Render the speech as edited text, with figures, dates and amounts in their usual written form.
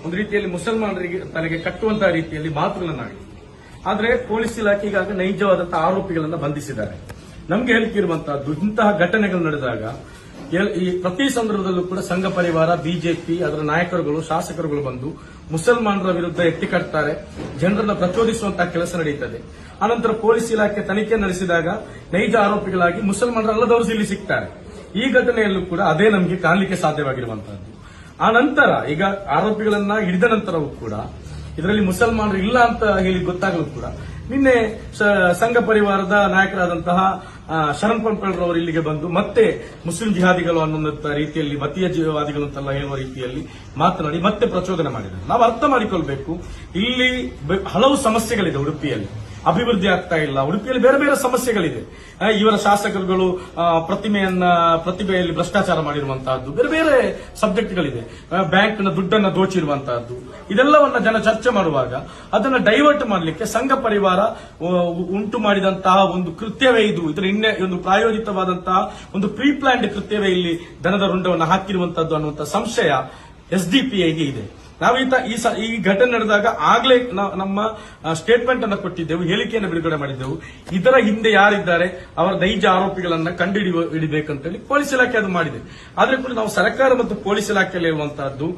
ಒಂದು ರೀತಿಯಲ್ಲಿ ಮುಸಲ್ಮಾನರಿಗೆ ತಲೆಗೆ ಕಟ್ಟುವಂತಹ ರೀತಿಯಲ್ಲಿ ಮಾತುಗಳನ್ನಾಡಿದೆ. ಆದರೆ ಪೊಲೀಸ್ ಇಲಾಖೆ ಈಗಾಗ ನೈಜವಾದಂತಹ ಆರೋಪಿಗಳನ್ನು ಬಂಧಿಸಿದ್ದಾರೆ. ನಮಗೆ ಹೇಳಿಕಿರುವಂತಹದ್ದು, ಇಂತಹ ಘಟನೆಗಳು ನಡೆದಾಗ ಈ ಪ್ರತಿ ಸಂದರ್ಭದಲ್ಲೂ ಕೂಡ ಸಂಘ ಪರಿವಾರ, ಬಿಜೆಪಿ, ಅದರ ನಾಯಕರುಗಳು, ಶಾಸಕರುಗಳು ಬಂದು ಮುಸಲ್ಮಾನರ ವಿರುದ್ಧ ಎತ್ತಿಕಟ್ತಾರೆ, ಜನರನ್ನ ಪ್ರಚೋದಿಸುವಂತಹ ಕೆಲಸ ನಡೆಯುತ್ತದೆ. ಆನಂತರ ಪೊಲೀಸ್ ಇಲಾಖೆ ತನಿಖೆ ನಡೆಸಿದಾಗ ನೈಜ ಆರೋಪಿಗಳಾಗಿ ಮುಸಲ್ಮಾನರಲ್ಲದವರು ಇಲ್ಲಿ ಸಿಗ್ತಾರೆ. ಈ ಘಟನೆಯಲ್ಲೂ ಕೂಡ ಅದೇ ನಮಗೆ ಕಾಣಲಿಕ್ಕೆ ಸಾಧ್ಯವಾಗಿರುವಂತಹದ್ದು. ಆ ನಂತರ ಈಗ ಆರೋಪಿಗಳನ್ನ ಹಿಡಿದ ನಂತರವೂ ಕೂಡ ಇದರಲ್ಲಿ ಮುಸಲ್ಮಾನರು ಇಲ್ಲ ಅಂತ ಹೇಳಿ ಗೊತ್ತಾಗಲೂ ಕೂಡ ನಿನ್ನೆ ಸಂಘ ಪರಿವಾರದ ನಾಯಕರಾದಂತಹ ಶರಣ್ ಪಂಪಳ್ರವರು ಇಲ್ಲಿಗೆ ಬಂದು ಮತ್ತೆ ಮುಸ್ಲಿಂ ಜಿಹಾದಿಗಳು ಅನ್ನುವಂಥ ರೀತಿಯಲ್ಲಿ, ಮತೀಯ ಜಿಹಾದಿಗಳು ಅಂತೆಲ್ಲ ಹೇಳುವ ರೀತಿಯಲ್ಲಿ ಮಾತನಾಡಿ ಮತ್ತೆ ಪ್ರಚೋದನೆ ಮಾಡಿದ್ದಾರೆ. ನಾವು ಅರ್ಥ ಮಾಡಿಕೊಳ್ಬೇಕು, ಇಲ್ಲಿ ಹಲವು ಸಮಸ್ಯೆಗಳಿದೆ. ಉಡುಪಿಯಲ್ಲಿ ಅಭಿವೃದ್ಧಿ ಆಗ್ತಾ ಇಲ್ಲ. ಉಡುಪಿಯಲ್ಲಿ ಬೇರೆ ಬೇರೆ ಸಮಸ್ಯೆಗಳಿದೆ. ಇವರ ಶಾಸಕರುಗಳು ಪ್ರತಿಭೆಯಲ್ಲಿ ಭ್ರಷ್ಟಾಚಾರ ಮಾಡಿರುವಂತಹದ್ದು, ಬೇರೆ ಬೇರೆ ಸಬ್ಜೆಕ್ಟ್ಗಳಿದೆ. ಬ್ಯಾಂಕ್ನ ದುಡ್ಡನ್ನು ದೋಚಿರುವಂತಹದ್ದು, ಇದೆಲ್ಲವನ್ನ ಜನ ಚರ್ಚೆ ಮಾಡುವಾಗ ಅದನ್ನು ಡೈವರ್ಟ್ ಮಾಡಲಿಕ್ಕೆ ಸಂಘ ಪರಿವಾರ ಉಂಟು ಮಾಡಿದಂತಹ ಒಂದು ಕೃತ್ಯವೇ ಇದು. ಇದರ ಒಂದು ಪ್ರಾಯೋಜಿತವಾದಂತಹ ಒಂದು ಪ್ರೀ ಪ್ಲಾನ್ಡ್ ಕೃತ್ಯವೇ ಇಲ್ಲಿ ದನದ ರುಂಡವನ್ನು ಹಾಕಿರುವಂತಹದ್ದು ಅನ್ನುವಂಥ ಸಂಶಯ ಎಸ್ಡಿಪಿಐಗೆ ಇದೆ. ನಾವು ಈ ಘಟನೆ ನಡೆದಾಗ ಆಗ್ಲೇ ನಮ್ಮ ಸ್ಟೇಟ್ಮೆಂಟ್ ಅನ್ನು ಕೊಟ್ಟಿದ್ದೆವು, ಹೇಳಿಕೆಯನ್ನು ಬಿಡುಗಡೆ ಮಾಡಿದ್ದೆವು. ಇದರ ಹಿಂದೆ ಯಾರಿದ್ದಾರೆ, ಅವರ ನೈಜ ಆರೋಪಿಗಳನ್ನ ಕಂಡುಹಿಡಿಬೇಕಂತ ಹೇಳಿ ಪೊಲೀಸ್ ಇಲಾಖೆ ಅದು ಮಾಡಿದೆ. ಆದ್ರೆ ಕೂಡ ನಾವು ಸರ್ಕಾರ ಮತ್ತು ಪೊಲೀಸ್ ಇಲಾಖೆಯಲ್ಲಿ ಇರುವಂತಹದ್ದು